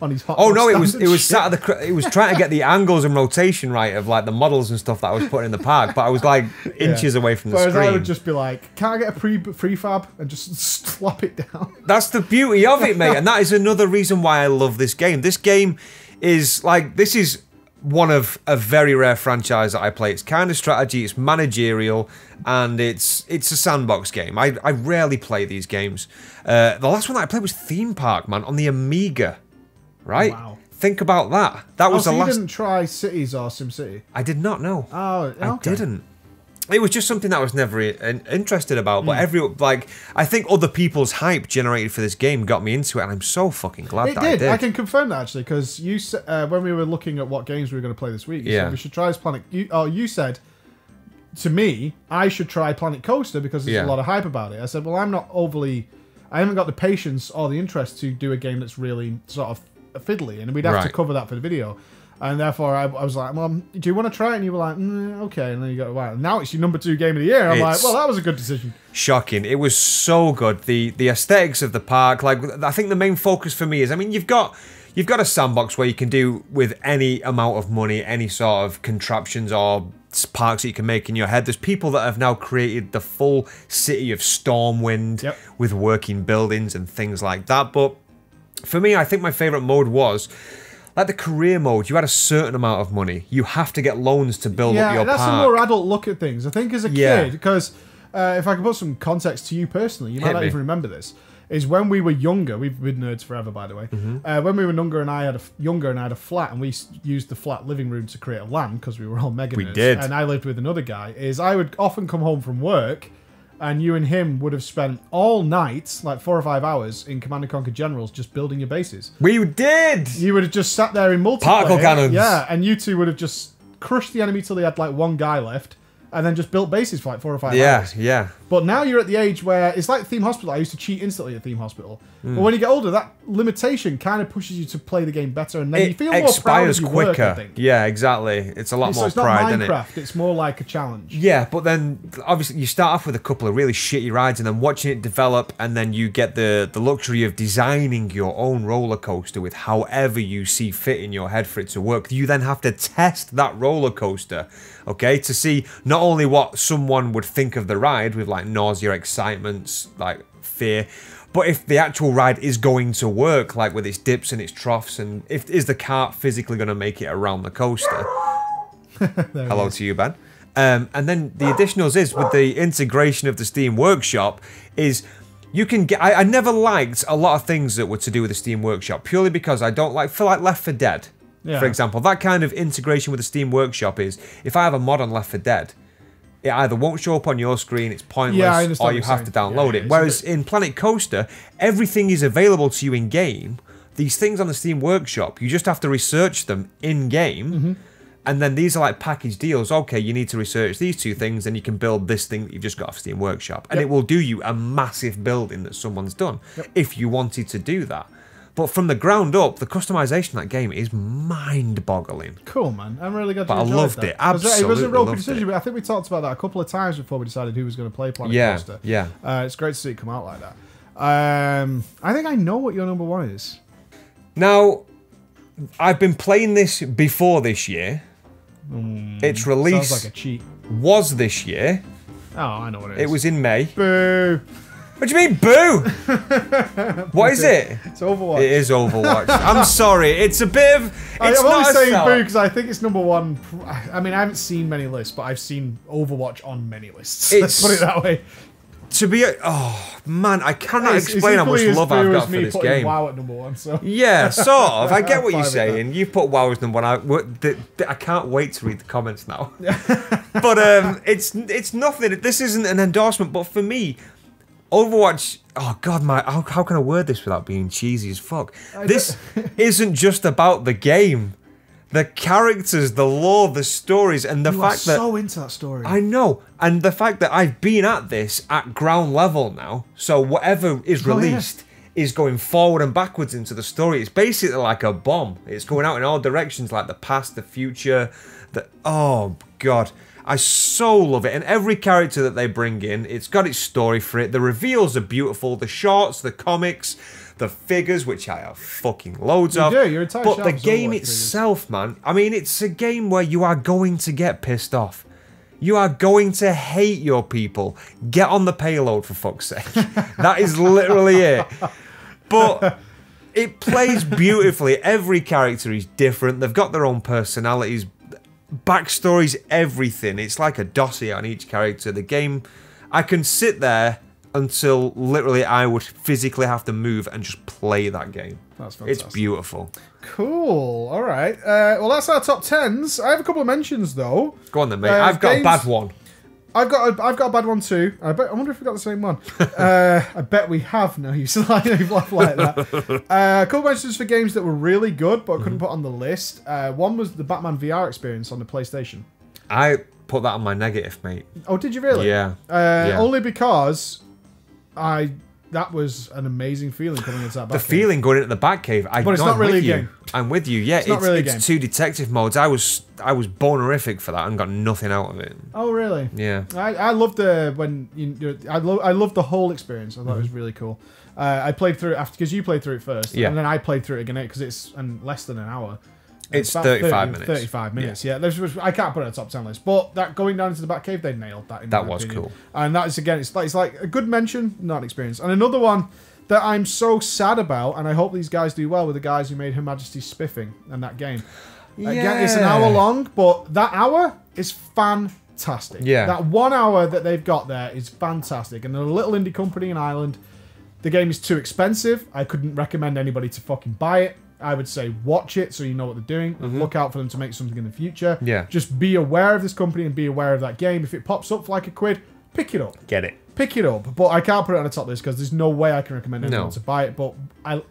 on his hot. Oh no, it was sat at the. It was trying to get the angles and rotation right of like the models and stuff that I was putting in the park, but I was like inches away from the screen. Whereas I would just be like, "Can I get a prefab and just slap it down?" That's the beauty of it, mate, and that is another reason why I love this game. This game is like this is one of a very rare franchise that I play. It's kind of strategy, it's managerial, and it's a sandbox game. I rarely play these games. The last one that I played was Theme Park, man, on the Amiga. Right? Wow. Think about that. That was the last. You didn't try Cities or SimCity? I did not know. Oh, okay. I didn't. It was just something that I was never interested about. But I think other people's hype generated for this game got me into it, and I'm so fucking glad that I did. I can confirm that actually, because you when we were looking at what games we were going to play this week, you said we should try this Planet. You said to me I should try Planet Coaster because there's a lot of hype about it. I said, well, I haven't got the patience or the interest to do a game that's really sort of fiddly, and we'd have to cover that for the video, and therefore I was like, well, do you want to try it? And you were like, okay, and then you go, wow, now it's your number 2 game of the year. I'm like, well, that was a good decision. Shocking. It was so good. The aesthetics of the park, like I think the main focus for me is, I mean, you've got a sandbox where you can do with any amount of money, any sort of contraptions or parks that you can make in your head. There's people that have now created the full city of Stormwind with working buildings and things like that, but for me, I think my favourite mode was like the career mode. You had a certain amount of money. You have to get loans to build up your park. Yeah, that's a more adult look at things. I think as a kid, because if I can put some context to you personally, you might not even remember this, is when we were younger, we've been nerds forever, by the way, when we were younger and I had a flat, and we used the flat living room to create a LAN because we were all mega nerds. We did. And I lived with another guy, is I would often come home from work, and you and him would have spent all night, like 4 or 5 hours, in Command & Conquer Generals just building your bases. We did! You would have just sat there in multiplayer. Particle cannons. Yeah, and you two would have just crushed the enemy till they had like 1 guy left, and then just built bases for like 4 or 5 hours. Yeah. But now you're at the age where it's like Theme Hospital. I used to cheat instantly at Theme Hospital. But when you get older, that limitation kind of pushes you to play the game better, and then you feel more proud of your work, I think. Yeah, exactly. It's a lot more it's pride, isn't it? It's more like a challenge. Yeah, but then obviously you start off with a couple of really shitty rides, and then watching it develop, and then you get the luxury of designing your own roller coaster with however you see fit in your head for it to work. You then have to test that roller coaster, okay, to see not only what someone would think of the ride with like nausea, excitement, like fear, but if the actual ride is going to work, like with its dips and its troughs, and is the cart physically going to make it around the coaster. Hello to you, Ben. And then the additionals is with the integration of the Steam Workshop is you can get. I never liked a lot of things that were to do with the Steam Workshop purely because I don't like, for like Left 4 Dead, for example. That kind of integration with the Steam Workshop is if I have a mod on Left 4 Dead, it either won't show up on your screen, it's pointless, or you have to download it. Whereas in Planet Coaster, everything is available to you in-game. These things on the Steam Workshop, you just have to research them in-game, and then these are like package deals. Okay, you need to research these two things, and you can build this thing that you've just got off Steam Workshop. And it will do you a massive building that someone's done, if you wanted to do that. But from the ground up, the customization of that game is mind-boggling. Cool, man. I'm really glad you enjoyed that. I loved it. Absolutely. It was a real decision, but I think we talked about that a couple of times before we decided who was going to play Planet Coaster. Yeah. It's great to see it come out like that. I think I know what your number one is. Now, I've been playing this before this year. Its release sounds like a cheat. Was this year. Oh, I know what it is. It was in May. Boo! What do you mean, boo? What is it? It's Overwatch. It is Overwatch. I'm sorry. It's a bit of... I'm only saying boo because I think it's number one. I mean, I haven't seen many lists, but I've seen Overwatch on many lists. Let's put it that way. To be... Oh, man. I cannot explain how much love I've got for this game. WoW at number one, so. Yeah, sort of. I get what you're saying. You put WoW as number one. I can't wait to read the comments now. But it's nothing. This isn't an endorsement, but for me... Overwatch, oh god, how can I word this without being cheesy as fuck? This isn't just about the game. The characters, the lore, the stories, and the fact that... You are so into that story. I know, and the fact that I've been at this at ground level now, so whatever is released is going forward and backwards into the story. It's basically like a bomb. It's going out in all directions, like the past, the future, oh god. I so love it, and every character that they bring in, it's got its story for it. The reveals are beautiful, the shorts, the comics, the figures, which I have fucking loads of. Your entire but the game itself, man, I mean, it's a game where you are going to get pissed off. You are going to hate your people. Get on the payload, for fuck's sake. That is literally it. But it plays beautifully. Every character is different. They've got their own personalities. Backstories, everything. It's like a dossier on each character. The game, I can sit there until literally I would physically have to move and just play that game. That's fantastic. It's beautiful. Cool. All right. Well, that's our top 10s. I have a couple of mentions though. Go on then, mate. I've got a bad one. I've got a bad one too. I wonder if we got the same one. I bet we have. No, you laugh like that. A couple mentions for games that were really good, but I couldn't put on the list. One was the Batman VR experience on the PlayStation. I put that on my negative, mate. Oh, did you really? Yeah. Only because that was an amazing feeling coming into that Batcave. The feeling going into the Batcave. But it's not really a game. I'm with you. Yeah, it's two detective modes. I was bonerific for that and got nothing out of it. Oh really? Yeah. I loved the I loved the whole experience. I thought it was really cool. I played through it after because you played through it first, and then I played through it again because it's less than an hour. It's 35 minutes. 35 minutes, yeah. I can't put it on a top 10 list, but that going down into the Batcave, they nailed that. That was cool. And that is, again, it's like a good mention, not experience. And another one that I'm so sad about, and I hope these guys do well, with the guys who made Her Majesty's Spiffing and that game. Yeah. Again, it's an hour long, but that hour is fantastic. Yeah. That 1 hour that they've got there is fantastic. And they're a little indie company in Ireland. The game is too expensive. I couldn't recommend anybody to fucking buy it. I would say watch it so you know what they're doing. Look out for them to make something in the future. Yeah. Just be aware of this company and be aware of that game. If it pops up for like £1, pick it up. Get it. Pick it up. But I can't put it on the top list because there's no way I can recommend anyone to buy it. But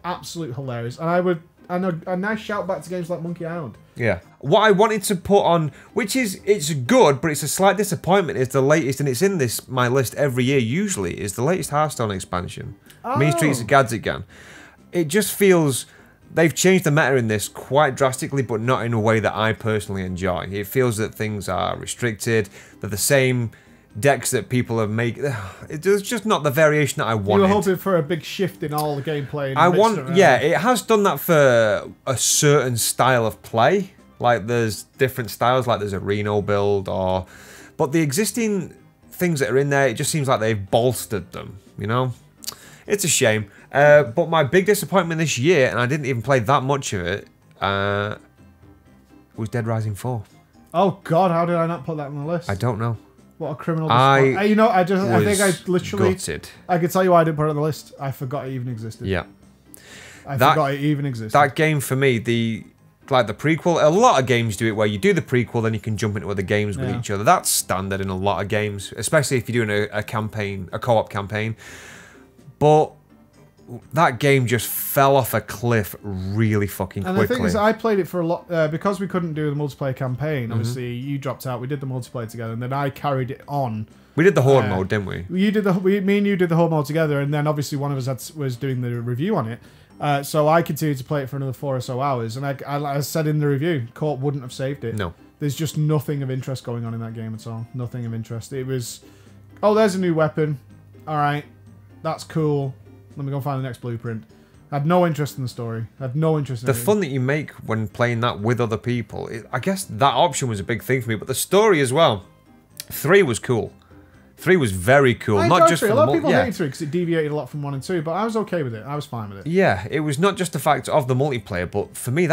absolutely hilarious. And a nice shout back to games like Monkey Island. Yeah. what I wanted to put on, which is, it's good, but it's a slight disappointment, is the latest, and it's in my list every year usually, is the latest Hearthstone expansion. Mean Streets of Gadzigan. It just feels, they've changed the meta in this quite drastically, but not in a way that I personally enjoy. It feels that things are restricted, they're the same decks that people have made. There's just not the variation that I wanted. You were hoping for a big shift in all the gameplay. Yeah, it has done that for a certain style of play. Like there's different styles, like there's a Reno build, but the existing things that are in there, it just seems like they've bolstered them, you know? It's a shame. But my big disappointment this year, and I didn't even play that much of it, was Dead Rising 4. Oh God, how did I not put that on the list? I don't know. What a criminal disappointment. You know, I think I literally gutted. I could tell you why I didn't put it on the list. I forgot it even existed. Yeah. I forgot it even existed. That game for me, the prequel, a lot of games do it where you do the prequel, then you can jump into other games with each other. That's standard in a lot of games, especially if you're doing a campaign, a co-op campaign. But that game just fell off a cliff really fucking quickly. And the thing is, I played it for a lot, because we couldn't do the multiplayer campaign, obviously you dropped out, we did the multiplayer together, and then I carried it on. We did the Horde mode, didn't we? Me and you did the Horde mode together, and then obviously one of us was doing the review on it. So I continued to play it for another 4 or so hours, and I said in the review, Court wouldn't have saved it. No. There's just nothing of interest going on in that game at all. Nothing of interest. It was, oh, there's a new weapon. All right, that's cool. Let me go find the next blueprint. I had no interest in the story. I had no interest in the fun that you make when playing that with other people. I guess that option was a big thing for me, but the story as well. 3 was cool. 3 was very cool. Not just for a lot of people hated 3 because it deviated a lot from 1 and 2, but I was okay with it. I was fine with it. Yeah, it was not just the fact of the multiplayer, but for me,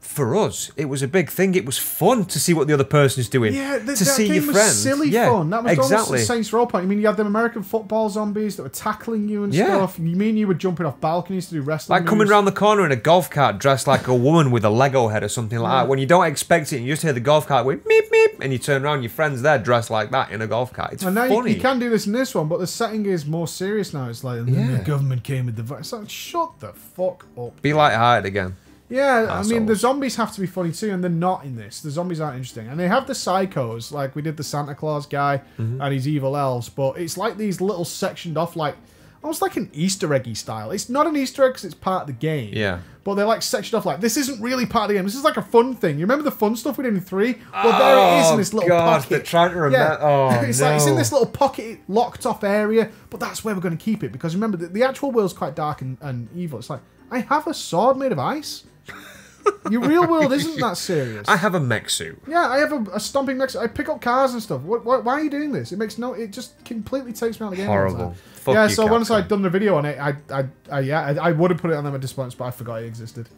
for us, it was a big thing. It was fun to see what the other person's doing. Yeah, to see your friends. Was silly fun. That was exactly. almost the Saints Row point. I mean, you had them American football zombies that were tackling you and stuff. You mean you were jumping off balconies to do wrestling like coming around the corner in a golf cart dressed like a woman with a Lego head or something like that. When you don't expect it, and you just hear the golf cart going meep meep, and you turn around, your friend's there dressed like that in a golf cart. It's funny. You can do this in this one, but the setting is more serious now. It's like, and then the government came with the virus. It's like, shut the fuck up. Be light-hearted again. Yeah, assholes. I mean, the zombies have to be funny too, and they're not in this. The zombies aren't interesting. And they have the psychos, like we did the Santa Claus guy and his evil elves, but it's like these little sectioned off, like, almost like an Easter eggy style. It's not an Easter egg because it's part of the game. Yeah. But they're like sectioned off like, this isn't really part of the game. This is like a fun thing. You remember the fun stuff we did in 3? Well, there it is in this little pocket. They're trying to remember. Yeah. Oh, it's like it's in this little pocket, locked off area, but that's where we're going to keep it. Because remember, the actual world's quite dark and evil. It's like, I have a sword made of ice. Your real world isn't that serious. I have a mech suit. Yeah, I have a stomping mech suit. I pick up cars and stuff. Why are you doing this? It just completely takes me out of the game. Horrible. Yeah, so once I'd done the video on it, I would have put it on them at disappointments, but I forgot it existed.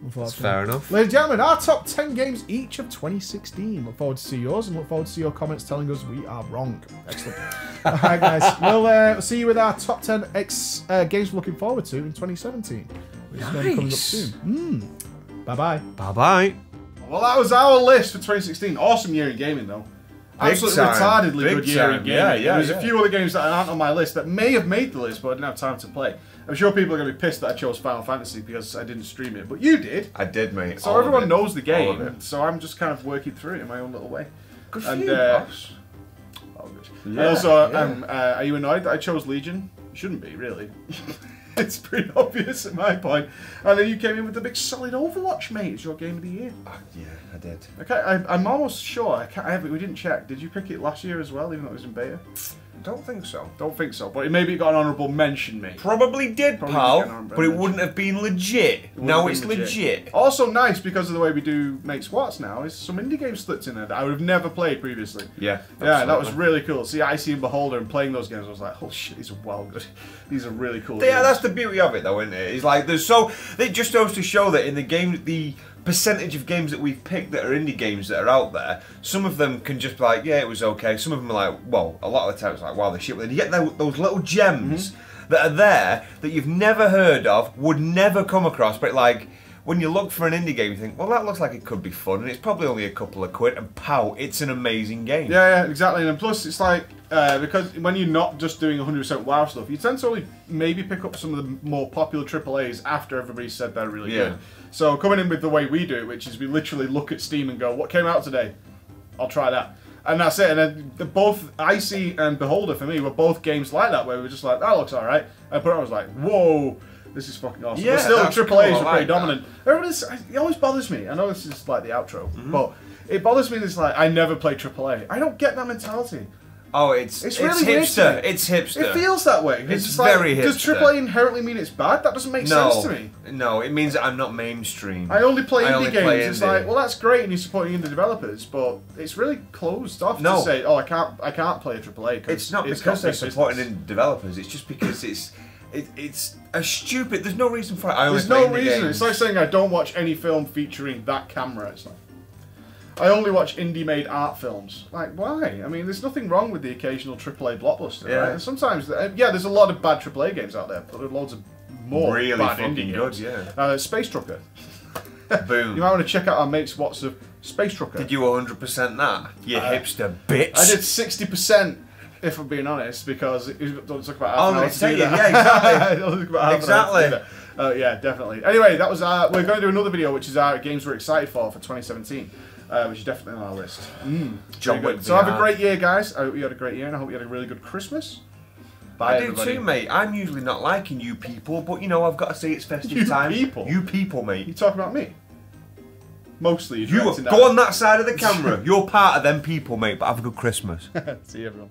That's fair enough. Ladies and gentlemen, our top 10 games each of 2016. Look forward to see yours and look forward to see your comments telling us we are wrong. Excellent. Alright guys, we'll see you with our top 10 games we're looking forward to in 2017. Which is coming up soon. Bye-bye. Bye-bye. Well, that was our list for 2016. Awesome year in gaming, though. Absolutely retardedly good year in gaming. There's a few other games that aren't on my list that may have made the list, but I didn't have time to play. I'm sure people are going to be pissed that I chose Final Fantasy because I didn't stream it, but you did. I did, mate. So everyone knows the game, so I'm just kind of working through it in my own little way. Good for you, boss. Oh, good. Yeah, also, are you annoyed that I chose Legion? You shouldn't be, really. It's pretty obvious at my point. And then you came in with the big solid Overwatch, mate. It's your game of the year. Yeah, I did. Okay, I'm almost sure. We didn't check. Did you pick it last year as well, even though it was in beta? Don't think so. Don't think so. But maybe it got an honourable mention, mate. Probably did, pal. But it wouldn't have been legit. Now it's legit. Also nice, because of the way we do make squats now, is some indie games slipped in there that I would have never played previously. Yeah. Yeah, that was really cool. See Icy and Beholder and playing those games, I was like, oh shit, these are well good. These are really cool games. Yeah, that's the beauty of it, though, isn't it? It's like, it just goes to show that in the game, the percentage of games that we've picked that are indie games that are out there, some of them can just be like, yeah, it was okay. Some of them are like, well, a lot of the time it's like, wow, they're shit. But then you get those little gems that are there that you've never heard of, would never come across, but like, when you look for an indie game, you think, well, that looks like it could be fun, and it's probably only a couple of quid, and pow, it's an amazing game. Yeah, exactly. And plus, it's like, because when you're not just doing 100% WoW stuff, you tend to only maybe pick up some of the more popular AAAs after everybody said they're really good. So coming in with the way we do it, which is we literally look at Steam and go, what came out today? I'll try that. And that's it. And then both Icy and Beholder, for me, were both games like that, where we were just like, that looks alright. And I was like, whoa. This is fucking awesome. Yeah, but still, the AAAs are pretty dominant. It always bothers me. I know this is like the outro, but it bothers me. It's like I never play AAA. I don't get that mentality. Oh, it's really hipster. It's hipster. It feels that way. It's very hipster. Does AAA inherently mean it's bad? That doesn't make sense to me. No, it means that I'm not mainstream. I only play indie games. It's like, well, that's great, and you're supporting indie developers, but it's really closed off to say, oh, I can't play a AAA. It's not because they're supporting indie developers. It's just because it's a stupid. There's no reason for it. There's no reason. Games. It's like saying I don't watch any film featuring that camera. It's like I only watch indie-made art films. Like, why? I mean, there's nothing wrong with the occasional AAA blockbuster. Yeah. Right? Sometimes, there's a lot of bad AAA games out there, but there are loads of more really bad indie games. Yeah. Space Trucker. Boom. You might want to check out our mates Watts of Space Trucker. Did you 100% that? You hipster bitch. I did 60%. If I'm being honest, because it don't talk about half an hour to do that. Yeah, exactly. Don't talk about exactly. Yeah, definitely. Anyway, that was we're going to do another video, which is our games we're excited for 2017, which is definitely on our list. John Wick. So have a great year, guys. I hope you had a great year, and I hope you had a really good Christmas. Bye, everybody. I do too, mate. I'm usually not liking you people, but you know I've got to say it's festive time. You people, mate. You talking about me? Mostly. You go on that side of the camera. You're part of them people, mate. But have a good Christmas. See you, everyone.